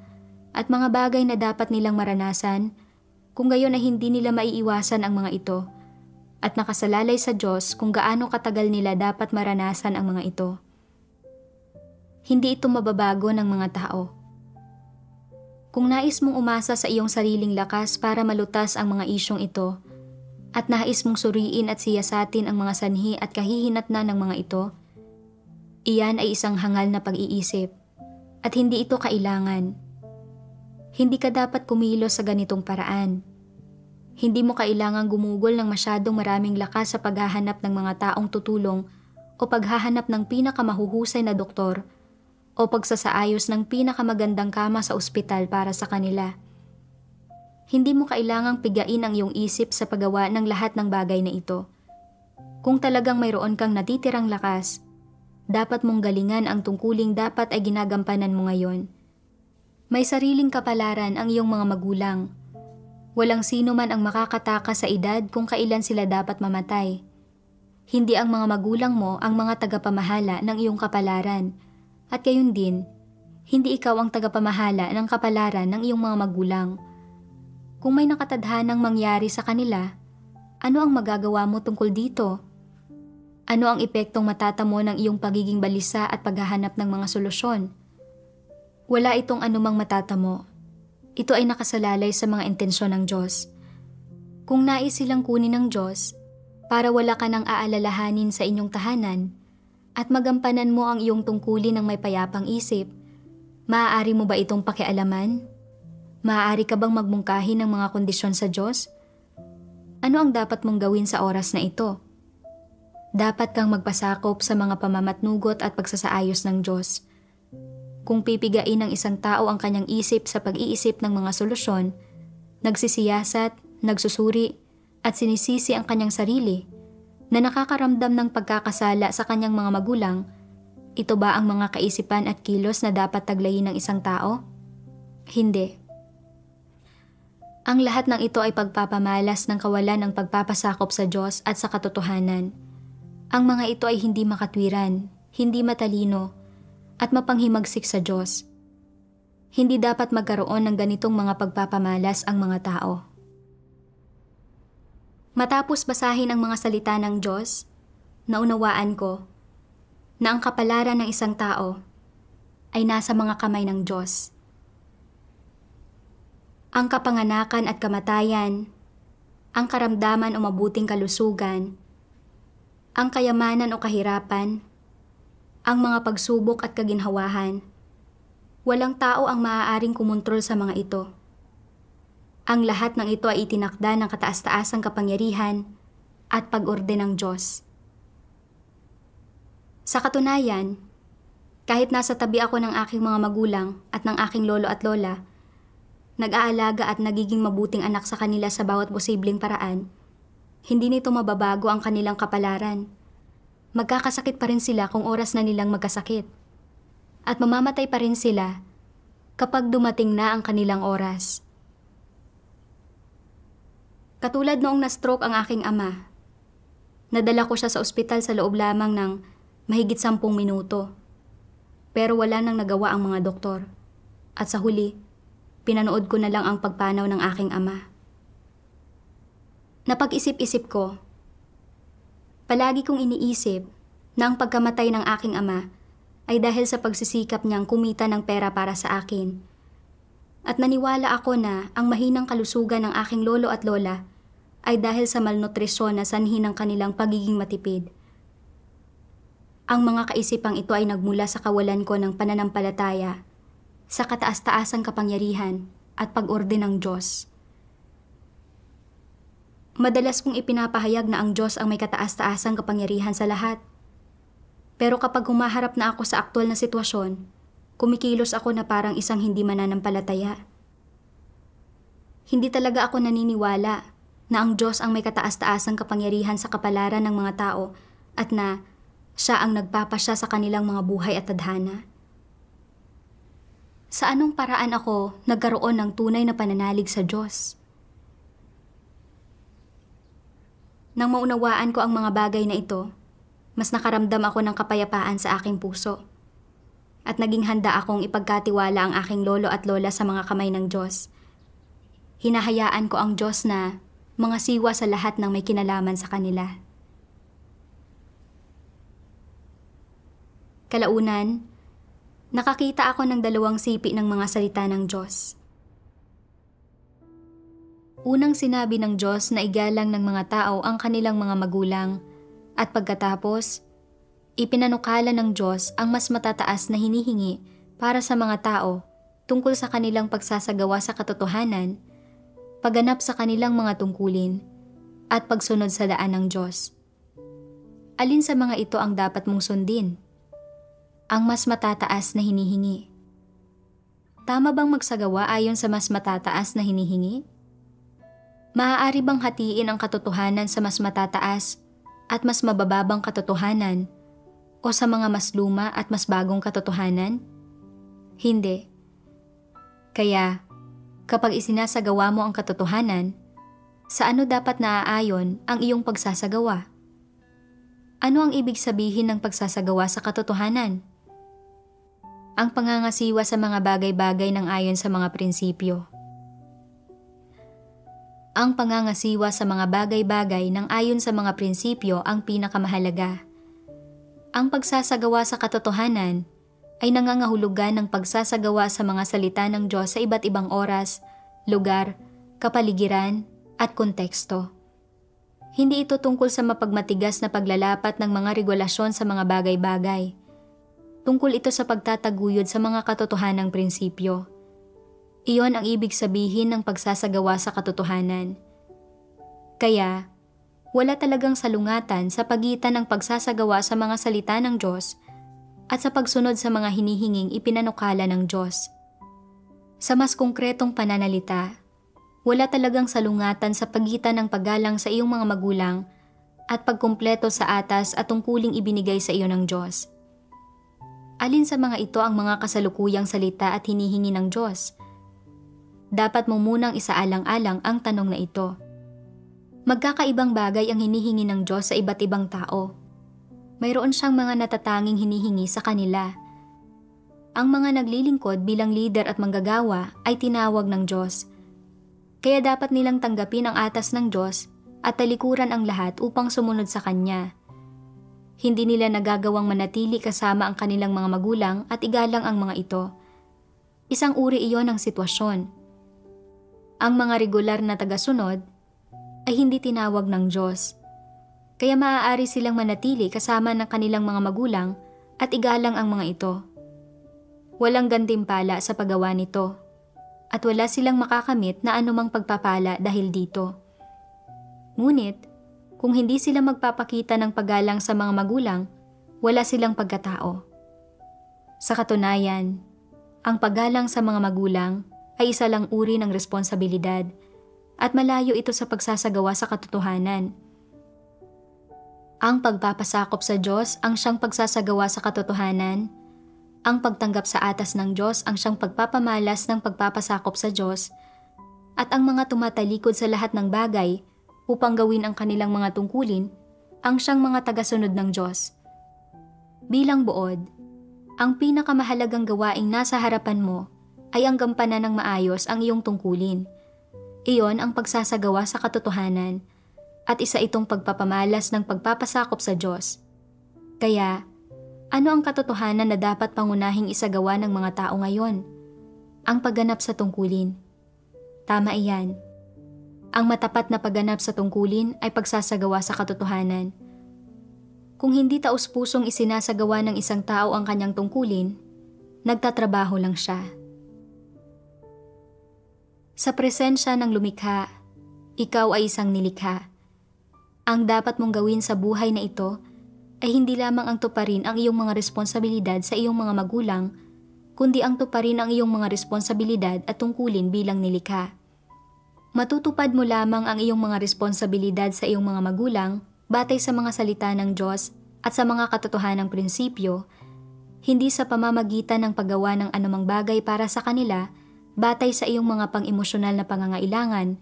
at mga bagay na dapat nilang maranasan, kung gayon ay hindi nila maiiwasan ang mga ito at nakasalalay sa Diyos kung gaano katagal nila dapat maranasan ang mga ito. Hindi ito mababago ng mga tao. Kung nais mong umasa sa iyong sariling lakas para malutas ang mga isyong ito at nais mong suriin at siyasatin ang mga sanhi at kahihinatnan ng mga ito, iyan ay isang hangal na pag-iisip at hindi ito kailangan. Hindi ka dapat kumilos sa ganitong paraan. Hindi mo kailangang gumugol ng masyadong maraming lakas sa paghahanap ng mga taong tutulong o paghahanap ng pinakamahuhusay na doktor o pagsasaayos ng pinakamagandang kama sa ospital para sa kanila. Hindi mo kailangang pigain ang iyong isip sa paggawa ng lahat ng bagay na ito. Kung talagang mayroon kang natitirang lakas, dapat mong galingan ang tungkuling dapat ay ginagampanan mo ngayon. May sariling kapalaran ang iyong mga magulang. Walang sino man ang makakatakas sa edad kung kailan sila dapat mamatay. Hindi ang mga magulang mo ang mga tagapamahala ng iyong kapalaran. At gayon din, hindi ikaw ang tagapamahala ng kapalaran ng iyong mga magulang. Kung may nakatadhanang mangyari sa kanila, ano ang magagawa mo tungkol dito? Ano ang epektong matatamo ng iyong pagiging balisa at paghahanap ng mga solusyon? Wala itong anumang matatamo. Ito ay nakasalalay sa mga intensyon ng Diyos. Kung nais silang kunin ng Diyos, para wala ka nang aalalahanin sa inyong tahanan at magampanan mo ang iyong tungkulin ng may payapang isip, maaari mo ba itong pakialaman? Maaari ka bang magmungkahi ng mga kondisyon sa Diyos? Ano ang dapat mong gawin sa oras na ito? Dapat kang magpasakop sa mga pamamatnugot at pagsasaayos ng Diyos. Kung pipigain ng isang tao ang kanyang isip sa pag-iisip ng mga solusyon, nagsisiyasat, nagsusuri, at sinisisi ang kanyang sarili, na nakakaramdam ng pagkakasala sa kanyang mga magulang, ito ba ang mga kaisipan at kilos na dapat taglayin ng isang tao? Hindi. Ang lahat ng ito ay pagpapamalas ng kawalan ng pagpapasakop sa Diyos at sa katotohanan. Ang mga ito ay hindi makatwiran, hindi matalino, at mapanghimagsik sa Diyos. Hindi dapat magkaroon ng ganitong mga pagpapamalas ang mga tao. Matapos basahin ang mga salita ng Diyos, naunawaan ko na ang kapalaran ng isang tao ay nasa mga kamay ng Diyos. Ang kapanganakan at kamatayan, ang karamdaman o mabuting kalusugan, ang kayamanan o kahirapan, ang mga pagsubok at kaginhawahan, walang tao ang maaaring kumontrol sa mga ito. Ang lahat ng ito ay itinakda ng kataas-taasang kapangyarihan at pag-orde ng Diyos. Sa katunayan, kahit nasa tabi ako ng aking mga magulang at ng aking lolo at lola, nag-aalaga at nagiging mabuting anak sa kanila sa bawat posibleng paraan, hindi nito mababago ang kanilang kapalaran. Magkakasakit pa rin sila kung oras na nilang magkasakit. At mamamatay pa rin sila kapag dumating na ang kanilang oras. Katulad noong na-stroke ang aking ama, nadala ko siya sa ospital sa loob lamang ng mahigit 10 minuto. Pero wala nang nagawa ang mga doktor. At sa huli, pinanood ko na lang ang pagpanaw ng aking ama. Napag-isip-isip ko, palagi kong iniisip na ang pagkamatay ng aking ama ay dahil sa pagsisikap niyang kumita ng pera para sa akin. At naniwala ako na ang mahinang kalusugan ng aking lolo at lola ay dahil sa malnutrisyon na sanhi ng kanilang pagiging matipid. Ang mga kaisipang ito ay nagmula sa kawalan ko ng pananampalataya sa kataas-taasang kapangyarihan at pag-orde ng Diyos. Madalas kong ipinapahayag na ang Diyos ang may kataas-taasang kapangyarihan sa lahat. Pero kapag humaharap na ako sa aktual na sitwasyon, kumikilos ako na parang isang hindi mananampalataya. Hindi talaga ako naniniwala na ang Diyos ang may kataas-taasang kapangyarihan sa kapalaran ng mga tao at na Siya ang nagpapasya sa kanilang mga buhay at tadhana. Sa anong paraan ako nagkaroon ng tunay na pananalig sa Diyos? Nang maunawaan ko ang mga bagay na ito, mas nakaramdam ako ng kapayapaan sa aking puso. At naging handa akong ipagkatiwala ang aking lolo at lola sa mga kamay ng Diyos. Hinahayaan ko ang Diyos na mga siwa sa lahat ng may kinalaman sa kanila. Kalaunan, nakakita ako ng 2 sipi ng mga salita ng Diyos. Unang sinabi ng Diyos na igalang ng mga tao ang kanilang mga magulang at pagkatapos, ipinanukala ng Diyos ang mas matataas na hinihingi para sa mga tao tungkol sa kanilang pagsasagawa sa katotohanan, pagganap sa kanilang mga tungkulin, at pagsunod sa daan ng Diyos. Alin sa mga ito ang dapat mong sundin? Ang mas matataas na hinihingi. Tama bang magsagawa ayon sa mas matataas na hinihingi? Maaari bang hatiin ang katotohanan sa mas matataas at mas mabababang katotohanan o sa mga mas luma at mas bagong katotohanan? Hindi. Kaya, kapag isinasagawa mo ang katotohanan, sa ano dapat naaayon ang iyong pagsasagawa? Ano ang ibig sabihin ng pagsasagawa sa katotohanan? Ang pangangasiwa sa mga bagay-bagay ng ayon sa mga prinsipyo. Ang pangangasiwa sa mga bagay-bagay ng ayon sa mga prinsipyo ang pinakamahalaga. Ang pagsasagawa sa katotohanan ay nangangahulugan ng pagsasagawa sa mga salita ng Diyos sa iba't ibang oras, lugar, kapaligiran, at konteksto. Hindi ito tungkol sa mapagmatigas na paglalapat ng mga regulasyon sa mga bagay-bagay. Tungkol ito sa pagtataguyod sa mga katotohanang prinsipyo. Iyon ang ibig sabihin ng pagsasagawa sa katotohanan. Kaya, wala talagang salungatan sa pagitan ng pagsasagawa sa mga salita ng Diyos at sa pagsunod sa mga hinihinging ipinanukala ng Diyos. Sa mas konkretong pananalita, wala talagang salungatan sa pagitan ng paggalang sa iyong mga magulang at pagkumpleto sa atas at tungkuling ibinigay sa iyo ng Diyos. Alin sa mga ito ang mga kasalukuyang salita at hinihingi ng Diyos? Dapat mo munang isaalang-alang ang tanong na ito. Magkakaibang bagay ang hinihingi ng Diyos sa iba't ibang tao. Mayroon siyang mga natatanging hinihingi sa kanila. Ang mga naglilingkod bilang leader at manggagawa ay tinawag ng Diyos. Kaya dapat nilang tanggapin ang atas ng Diyos at talikuran ang lahat upang sumunod sa Kanya. Hindi nila nagagawang manatili kasama ang kanilang mga magulang at igalang ang mga ito. Isang uri iyon ng sitwasyon. Ang mga regular na tagasunod ay hindi tinawag ng Diyos. Kaya maaari silang manatili kasama ng kanilang mga magulang at igalang ang mga ito. Walang gantimpala sa paggawa nito. At wala silang makakamit na anumang pagpapala dahil dito. Ngunit, kung hindi sila magpapakita ng paggalang sa mga magulang, wala silang pagkatao. Sa katunayan, ang paggalang sa mga magulang ay isa lang uri ng responsibilidad at malayo ito sa pagsasagawa sa katotohanan. Ang pagpapasakop sa Diyos ang siyang pagsasagawa sa katotohanan. Ang pagtanggap sa atas ng Diyos ang siyang pagpapamalas ng pagpapasakop sa Diyos, at ang mga tumatalikod sa lahat ng bagay upang gawin ang kanilang mga tungkulin ang siyang mga tagasunod ng Diyos. Bilang buod, ang pinakamahalagang gawaing nasa harapan mo ay ang gampanan ng maayos ang iyong tungkulin. Iyon ang pagsasagawa sa katotohanan at isa itong pagpapamalas ng pagpapasakop sa Diyos. Kaya, ano ang katotohanan na dapat pangunahing isagawa ng mga tao ngayon? Ang pagganap sa tungkulin. Tama iyan. Ang matapat na pagganap sa tungkulin ay pagsasagawa sa katotohanan. Kung hindi taos-pusong isinasagawa ng isang tao ang kanyang tungkulin, nagtatrabaho lang siya. Sa presensya ng lumikha, ikaw ay isang nilikha. Ang dapat mong gawin sa buhay na ito ay hindi lamang ang tuparin ang iyong mga responsibilidad sa iyong mga magulang, kundi ang tuparin ang iyong mga responsibilidad at tungkulin bilang nilikha. Matutupad mo lamang ang iyong mga responsibilidad sa iyong mga magulang batay sa mga salita ng Diyos at sa mga katotohanang prinsipyo, hindi sa pamamagitan ng paggawa ng anumang bagay para sa kanila batay sa iyong mga pang-emosyonal na pangangailangan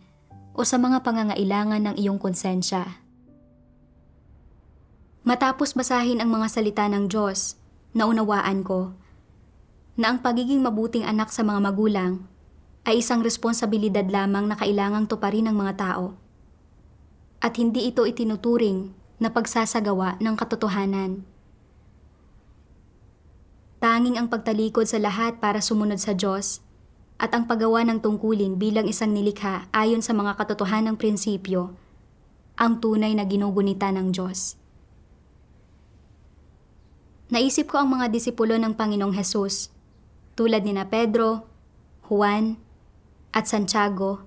o sa mga pangangailangan ng iyong konsensya. Matapos basahin ang mga salita ng Diyos, naunawaan ko na ang pagiging mabuting anak sa mga magulang ay isang responsibilidad lamang na kailangang tuparin ng mga tao. At hindi ito itinuturing na pagsasagawa ng katotohanan. Tanging ang pagtalikod sa lahat para sumunod sa Diyos at ang paggawa ng tungkulin bilang isang nilikha ayon sa mga katotohanang prinsipyo ang tunay na ginugunita ng Diyos. Naisip ko ang mga disipulo ng Panginoong Hesus, tulad nina Pedro, Juan, at Santiago,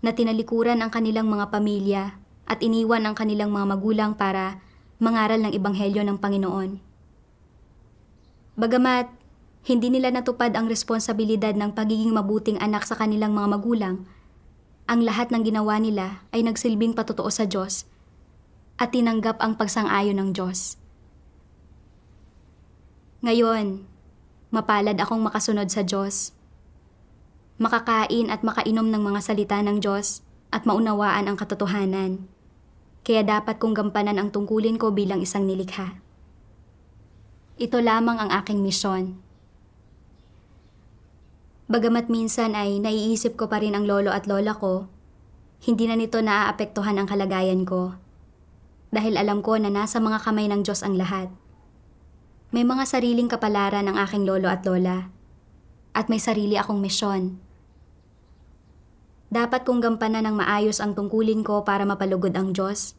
na tinalikuran ang kanilang mga pamilya at iniwan ang kanilang mga magulang para mangaral ng Ebanghelyo ng Panginoon. Bagamat hindi nila natupad ang responsibilidad ng pagiging mabuting anak sa kanilang mga magulang, ang lahat ng ginawa nila ay nagsilbing patotoo sa Diyos at tinanggap ang pagsang-ayon ng Diyos. Ngayon, mapalad akong makasunod sa Diyos, makakain at makainom ng mga salita ng Diyos at maunawaan ang katotohanan. Kaya dapat kong gampanan ang tungkulin ko bilang isang nilikha. Ito lamang ang aking misyon. Bagamat minsan ay naiisip ko pa rin ang lolo at lola ko, hindi na nito naaapektuhan ang kalagayan ko. Dahil alam ko na nasa mga kamay ng Diyos ang lahat. May mga sariling kapalaran ang aking lolo at lola. At may sarili akong misyon. Dapat kong gampanan ng maayos ang tungkulin ko para mapalugod ang Diyos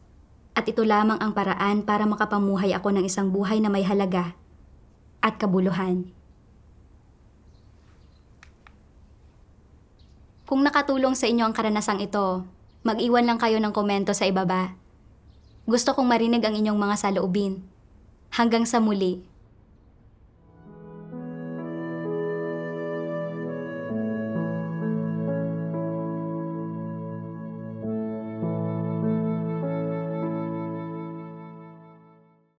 At ito lamang ang paraan para makapamuhay ako ng isang buhay na may halaga at kabuluhan. Kung nakatulong sa inyo ang karanasang ito, mag-iwan lang kayo ng komento sa ibaba. Gusto kong marinig ang inyong mga saloobin. Hanggang sa muli.